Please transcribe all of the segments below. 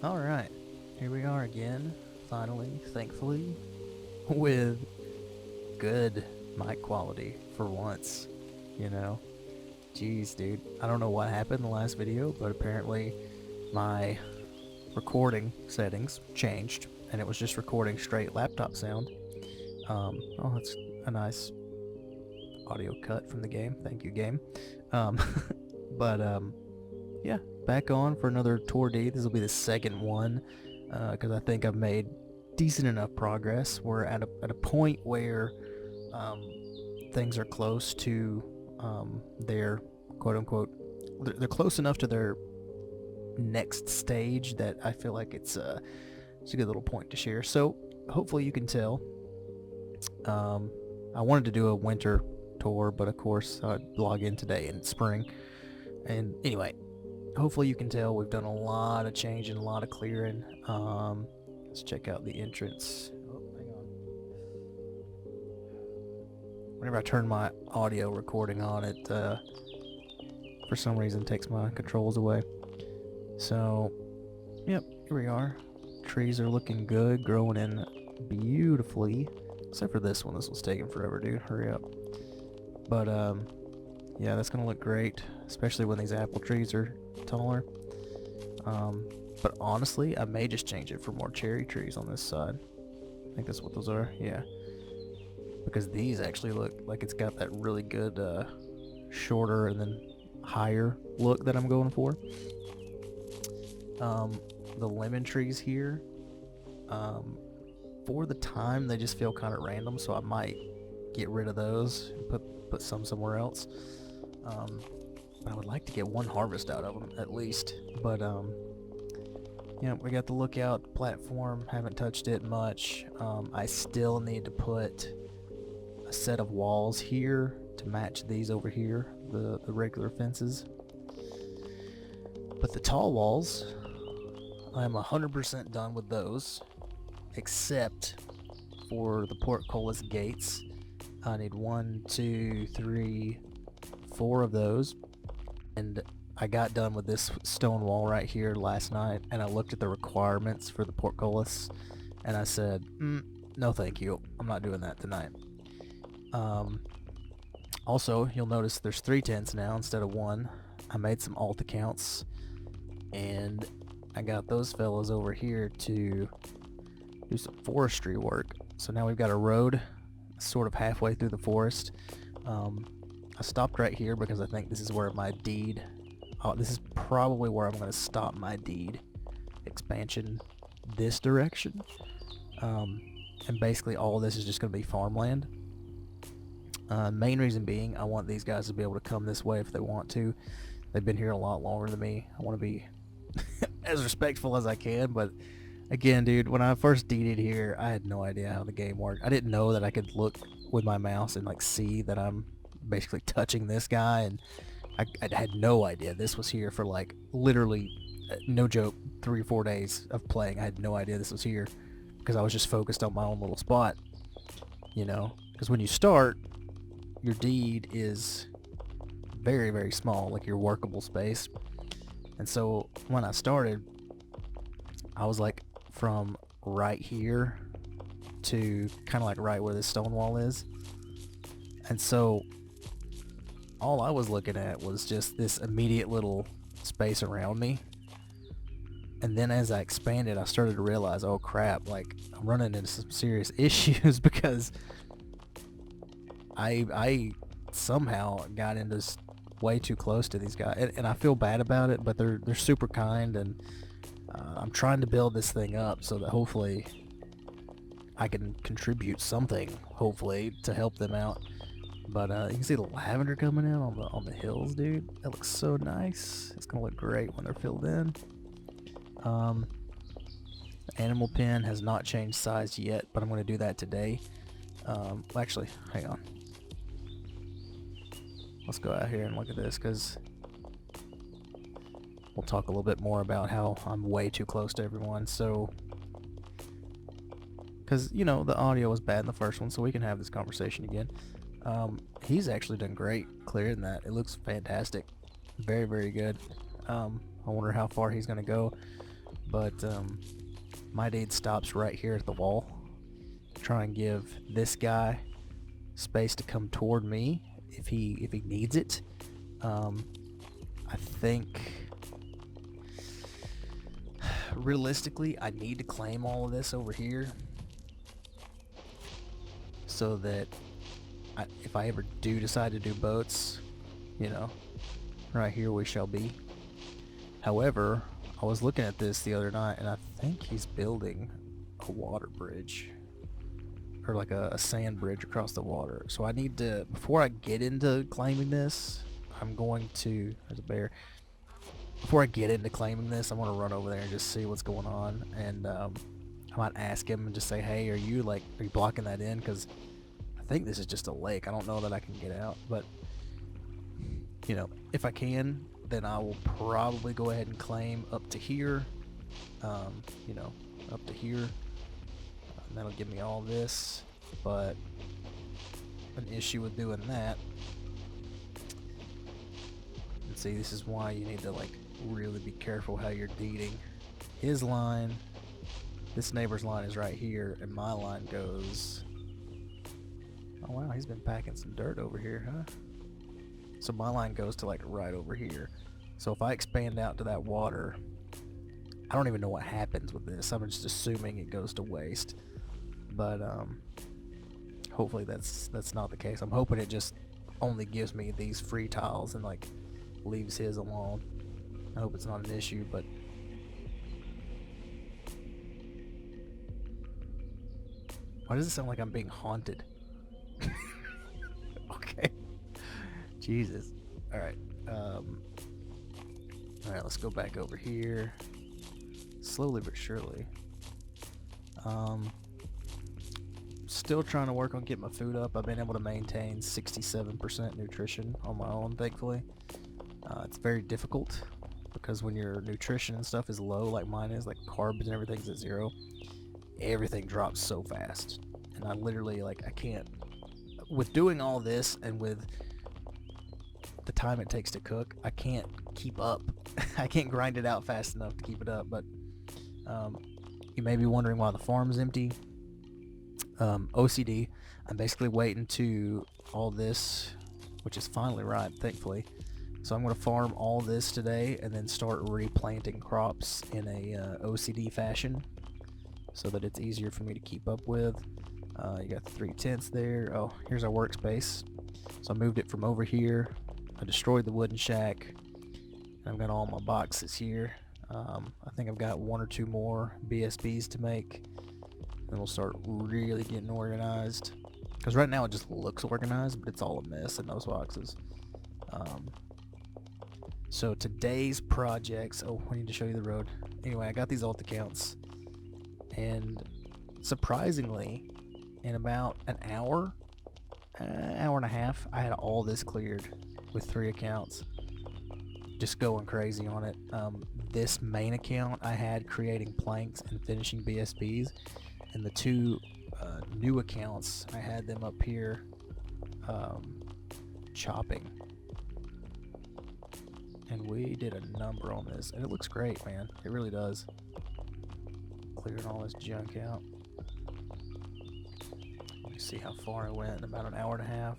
Alright, here we are again, finally, thankfully, with good mic quality for once, you know? Jeez, dude, I don't know what happened in the last video, but apparently my recording settings changed, and it was just recording straight laptop sound. Oh, that's a nice audio cut from the game, thank you, game. Um, but, yeah, back on for another Tour D. This will be the second one, because I think I've made decent enough progress. We're at a point where things are close to their quote-unquote, they're close enough to their next stage that I feel like it's a good little point to share. So hopefully you can tell. I wanted to do a winter tour, but of course I'd log in today in spring. And anyway, hopefully you can tell we've done a lot of changing, a lot of clearing. Let's check out the entrance. Oh, hang on. Whenever I turn my audio recording on, it for some reason takes my controls away. So, yep, here we are. Trees are looking good, growing in beautifully. Except for this one. This one's taking forever, dude. Hurry up. But, yeah, that's gonna look great, especially when these apple trees are taller. But honestly, I may just change it for more cherry trees on this side. I think that's what those are, yeah. Because these actually look like it's got that really good shorter and then higher look that I'm going for. The lemon trees here, for the time they just feel kind of random, so I might get rid of those and put some somewhere else. But I would like to get one harvest out of them at least. But yeah, we got the lookout platform, haven't touched it much. I still need to put a set of walls here to match these over here, the regular fences. But the tall walls, I'm 100% done with those, except for the portcullis gates. I need 1, 2, 3, 4 of those. And I got done with this stone wall right here last night, and I looked at the requirements for the portcullis, and I said, no thank you, I'm not doing that tonight. Also, you'll notice there's 3 tents now instead of 1. I made some alt accounts, and I got those fellas over here to do some forestry work. So now we've got a road sort of halfway through the forest. I stopped right here because I think this is where my deed, this is probably where I'm going to stop my deed expansion this direction. And basically all this is just going to be farmland. Main reason being I want these guys to be able to come this way if they want to. They've been here a lot longer than me. I want to be as respectful as I can, but again, dude, when I first deeded here, I had no idea how the game worked. I didn't know that I could look with my mouse and like see that I'm basically touching this guy, and I had no idea this was here for like literally, no joke, 3 or 4 days of playing. I had no idea this was here because I was just focused on my own little spot, you know, because when you start, your deed is very, very small, like your workable space. And so when I started, I was like from right here to kind of like right where this stone wall is. And so all I was looking at was just this immediate little space around me. And then as I expanded, I started to realize, oh crap, like I'm running into some serious issues because I somehow got into way too close to these guys, and I feel bad about it, but they're super kind, and I'm trying to build this thing up so that hopefully I can contribute something, hopefully, to help them out. But you can see the lavender coming in on the hills, dude. That looks so nice. It's gonna look great when they're filled in. The animal pen has not changed size yet, but I'm gonna do that today. Actually, hang on. Let's go out here and look at this, because we'll talk a little bit more about how I'm way too close to everyone. So, because, you know, the audio was bad in the first one, so we can have this conversation again. He's actually done great clearing that. It looks fantastic. Very, very good. I wonder how far he's going to go. But my deed stops right here at the wall. Try and give this guy space to come toward me if he needs it. I think realistically I need to claim all of this over here so that if I ever do decide to do boats, you know, right here we shall be. However, I was looking at this the other night and I think he's building a water bridge, or like a sand bridge across the water. So I need to, before I get into claiming this, I'm going to, there's a bear. Before I get into claiming this, I'm going to run over there and just see what's going on. And I might ask him and just say, hey, are you blocking that in? Because I think this is just a lake. I don't know that I can get out. But, you know, if I can, then I will probably go ahead and claim up to here. You know, up to here. That'll give me all this, but an issue with doing that, and see, this is why you need to like really be careful how you're deeding. His line, this neighbor's line is right here, and my line goes, oh wow, he's been packing some dirt over here, huh? So my line goes to like right over here. So if I expand out to that water, I don't even know what happens with this. I'm just assuming it goes to waste. But hopefully that's not the case. I'm hoping it just only gives me these free tiles and like leaves his alone. I hope it's not an issue, but why does it sound like I'm being haunted? Okay. Jesus. Alright. Alright, let's go back over here. Slowly but surely. Still trying to work on getting my food up. I've been able to maintain 67% nutrition on my own, thankfully. It's very difficult because when your nutrition and stuff is low, like mine is, like carbs and everything's at 0, everything drops so fast. And I literally, like, I can't, with doing all this and with the time it takes to cook, I can't keep up. I can't grind it out fast enough to keep it up. But you may be wondering why the farm's empty. OCD. I'm basically waiting to all this, which is finally ripe, thankfully. So I'm going to farm all this today and then start replanting crops in a OCD fashion so that it's easier for me to keep up with. You got the 3 tents there. Oh, here's our workspace. So I moved it from over here. I destroyed the wooden shack. And I've got all my boxes here. I think I've got 1 or 2 more BSBs to make. Then we'll start really getting organized. Because right now it just looks organized, but it's all a mess in those boxes. So today's projects... Oh, I need to show you the road. Anyway, I got these alt accounts. And surprisingly, in about an hour and a half, I had all this cleared with 3 accounts. Just going crazy on it. This main account I had creating planks and finishing BSBs. And the 2 new accounts, I had them up here chopping. And we did a number on this. And it looks great, man. It really does. Clearing all this junk out. Let me see how far I went in about an hour and a half.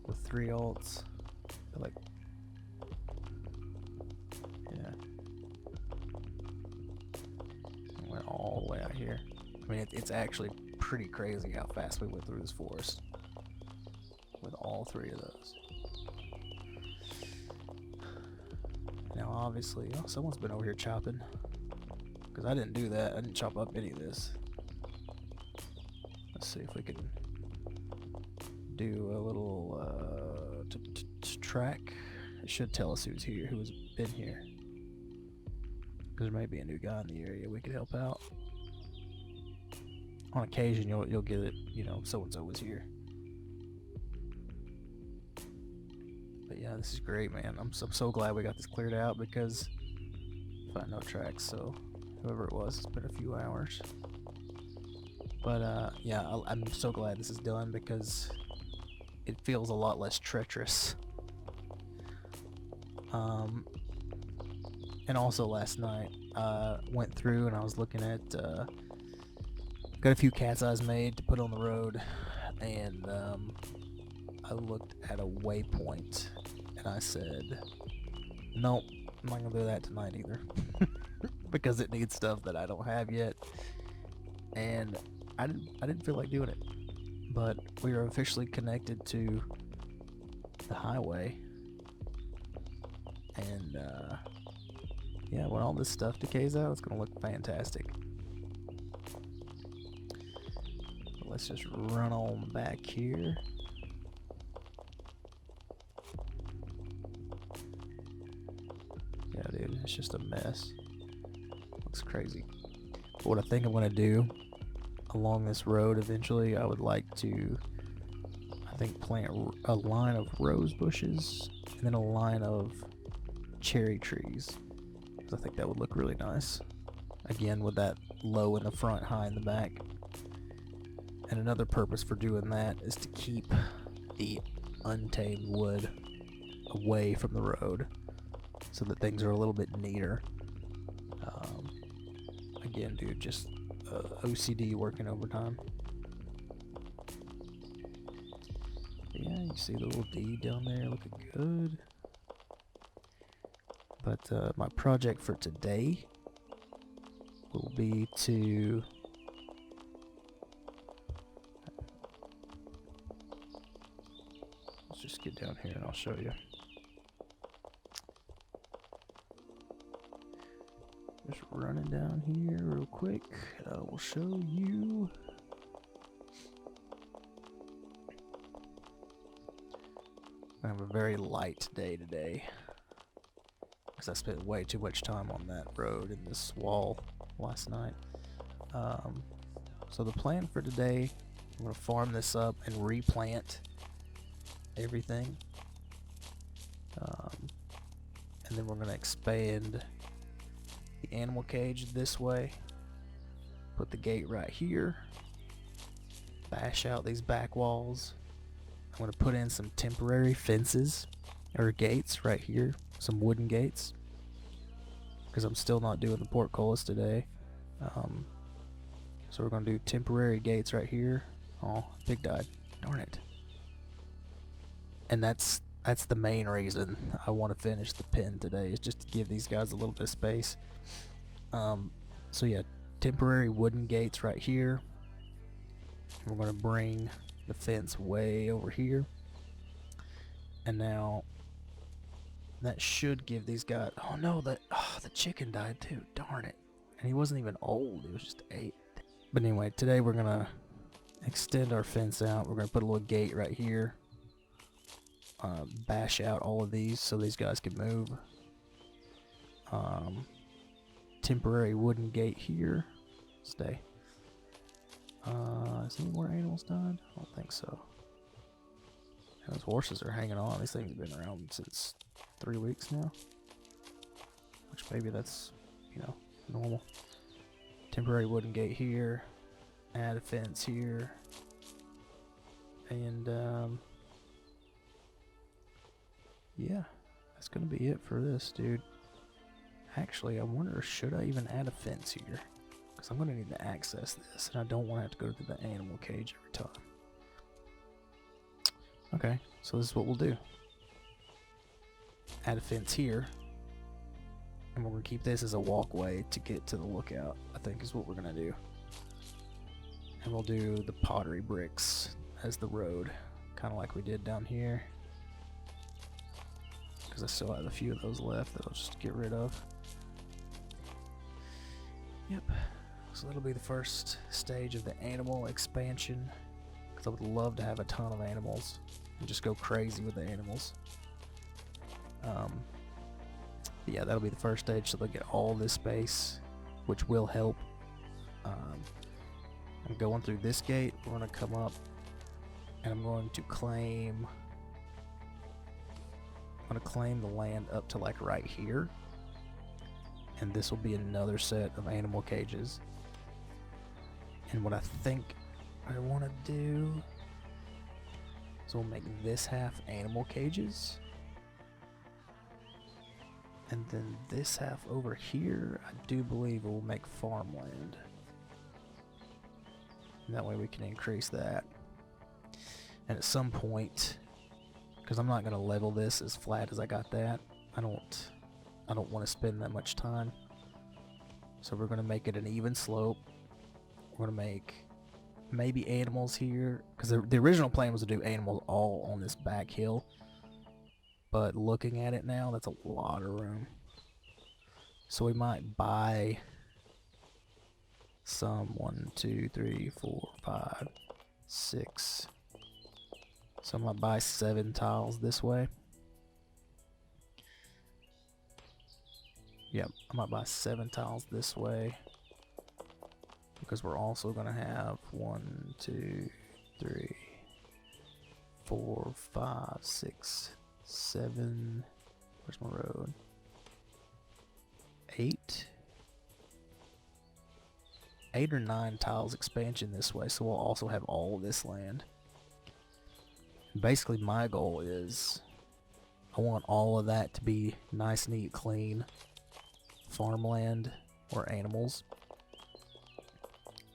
With 3 alts. Like, yeah. I went all the way out here. I mean, it's actually pretty crazy how fast we went through this forest with all 3 of those. Now, obviously, oh, someone's been over here chopping, because I didn't do that. I didn't chop up any of this. Let's see if we can do a little track. It should tell us who's here, who's been here. Because there may be a new guy in the area we could help out. On occasion, you'll get it, you know, so-and-so was here. But yeah, this is great, man. I'm so glad we got this cleared out, because find no tracks, so whoever it was, it's been a few hours. But yeah, I'm so glad this is done, because it feels a lot less treacherous. And also last night, went through and I was looking at, got a few cat's eyes made to put on the road, and I looked at a waypoint and I said, nope, I'm not gonna do that tonight either. Because it needs stuff that I don't have yet, and I didn't feel like doing it. But we are officially connected to the highway, and yeah, when all this stuff decays out, it's gonna look fantastic. But let's just run on back here. Yeah, dude, it's just a mess. Looks crazy. But what I think I'm gonna do along this road eventually, I would like to, I think, plant a line of rose bushes and then a line of cherry trees. I think that would look really nice. Again, with that low in the front, high in the back. And another purpose for doing that is to keep the untamed wood away from the road so that things are a little bit neater. Again, dude, just OCD working overtime. Yeah, you see the little D down there looking good. But my project for today will be to let's just get down here and I'll show you. Just running down here real quick. I will show you. I have a very light day today because I spent way too much time on that road and this wall last night. So the plan for today, I'm going to farm this up and replant everything. And then we're going to expand the animal cage this way, put the gate right here, bash out these back walls. I'm going to put in some temporary fences or gates right here, some wooden gates, because I'm still not doing the portcullis today. So we're going to do temporary gates right here. Oh, pig died. Darn it. And that's the main reason I want to finish the pen today, is just to give these guys a little bit of space. So yeah, temporary wooden gates right here. We're going to bring the fence way over here. And now that should give these guys, oh no, the chicken died too, darn it. And he wasn't even old, he was just 8. But anyway, today we're going to extend our fence out. We're going to put a little gate right here. Bash out all of these so these guys can move. Temporary wooden gate here. Stay. Is any more animals died? I don't think so. And those horses are hanging on. These things have been around since 3 weeks now. Which maybe that's, you know, normal. Temporary wooden gate here. Add a fence here. And, yeah, that's gonna be it for this, dude. Actually, I wonder, should I even add a fence here? Because I'm gonna need to access this, and I don't want to have to go to the animal cage every time. Okay, so this is what we'll do. Add a fence here, and we're gonna keep this as a walkway to get to the lookout, I think is what we're gonna do. And we'll do the pottery bricks as the road, kind of like we did down here. Because I still have a few of those left that I'll just get rid of. Yep, so that'll be the first stage of the animal expansion. Because I would love to have a ton of animals and just go crazy with the animals. Yeah, that'll be the first stage, so they'll get all this space, which will help. I'm going through this gate. We're going to come up, and I'm going to claim the land up to like right here, and this will be another set of animal cages. And what I think I want to do is we'll make this half animal cages, And then this half over here, I do believe will make farmland. And that way we can increase that. And at some point, because I'm not going to level this as flat as I got that, I don't want to spend that much time. So we're going to make it an even slope. We're going to make maybe animals here, because the original plan was to do animals all on this back hill. But looking at it now, that's a lot of room. So we might buy some 1, 2, 3, 4, 5, 6. So I might buy 7 tiles this way. Yep, I might buy 7 tiles this way. Because we're also going to have 1, 2, 3, 4, 5, 6, 7. Where's my road? 8 or 9 tiles expansion this way, so we'll also have all of this land. Basically, my goal is I want all of that to be nice, neat, clean farmland or animals.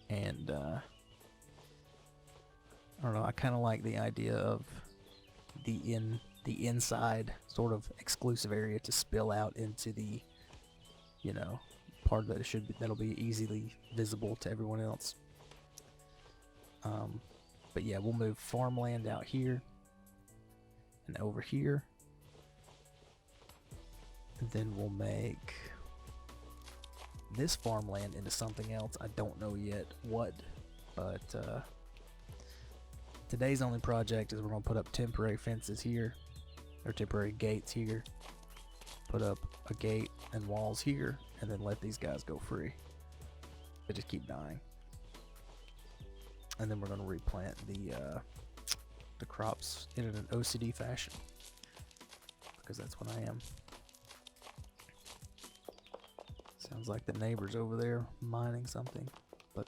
And I don't know, I kind of like the idea of the inside sort of exclusive area to spill out into the, you know, part that that'll be easily visible to everyone else. But yeah, we'll move farmland out here and over here, and then we'll make this farmland into something else. I don't know yet what, but today's only project is we're going to put up temporary fences here, or temporary gates here, put up a gate and walls here, and then let these guys go free. They just keep dying. And then we're going to replant the crops in an OCD fashion, because that's what I am. Sounds like the neighbor's over there mining something, but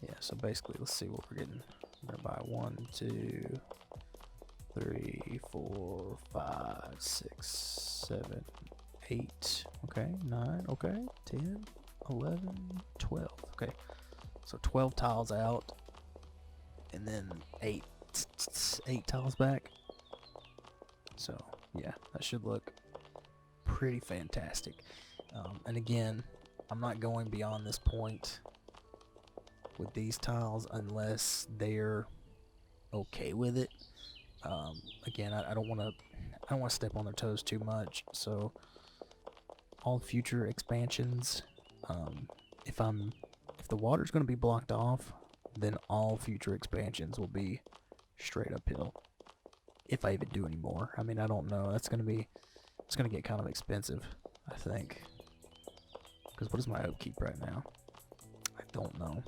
yeah, so basically let's see what we're getting. We're gonna buy 1, 2, 3, 4, 5, 6, 7, 8, okay, 9, okay, 10, 11, 12, okay. So 12 tiles out, and then 8 tiles back. So yeah, that should look pretty fantastic. And again, I'm not going beyond this point with these tiles unless they're okay with it. Again, I don't want to step on their toes too much. So all future expansions, if the water's going to be blocked off, then all future expansions will be straight uphill. If I even do any more. I mean, I don't know. It's going to get kind of expensive, I think. Because what is my upkeep right now? I don't know.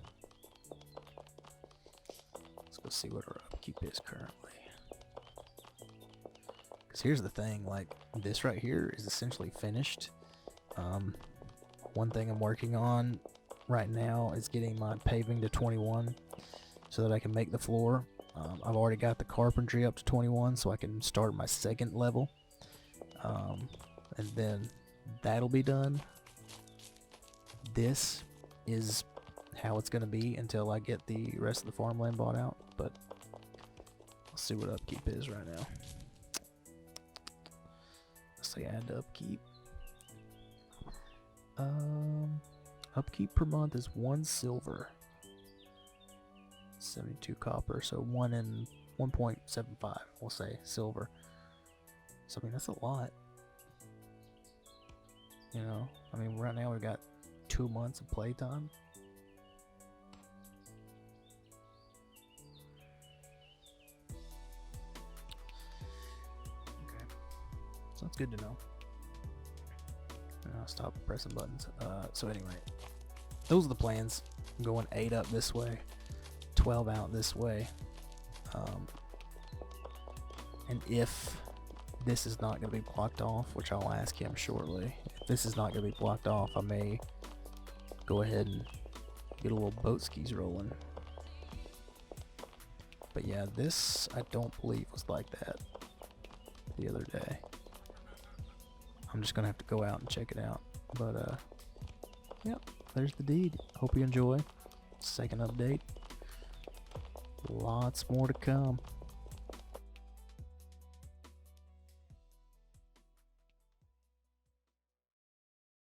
Let's go see what our upkeep is currently. Because here's the thing, like, this right here is essentially finished. One thing I'm working on right now is getting my paving to 21 so that I can make the floor. I've already got the carpentry up to 21, so I can start my second level. And then that'll be done. This is how it's going to be until I get the rest of the farmland bought out, but let's see what upkeep is right now. Let's say add to upkeep. Upkeep per month is 1 silver, 72 copper, so 1 and 1.75, we'll say, silver. So I mean, that's a lot. You know, I mean, right now we've got 2 months of playtime. Okay, so that's good to know. And I'll stop pressing buttons. So anyway, those are the plans. I'm going 8 up this way, 12 out this way. And if this is not going to be blocked off, which I'll ask him shortly, if this is not going to be blocked off, I may go ahead and get a little boat skis rolling. But yeah, this I don't believe was like that the other day. I'm just gonna have to go out and check it out. But yep, there's the deed. Hope you enjoy. Second update. Lots more to come.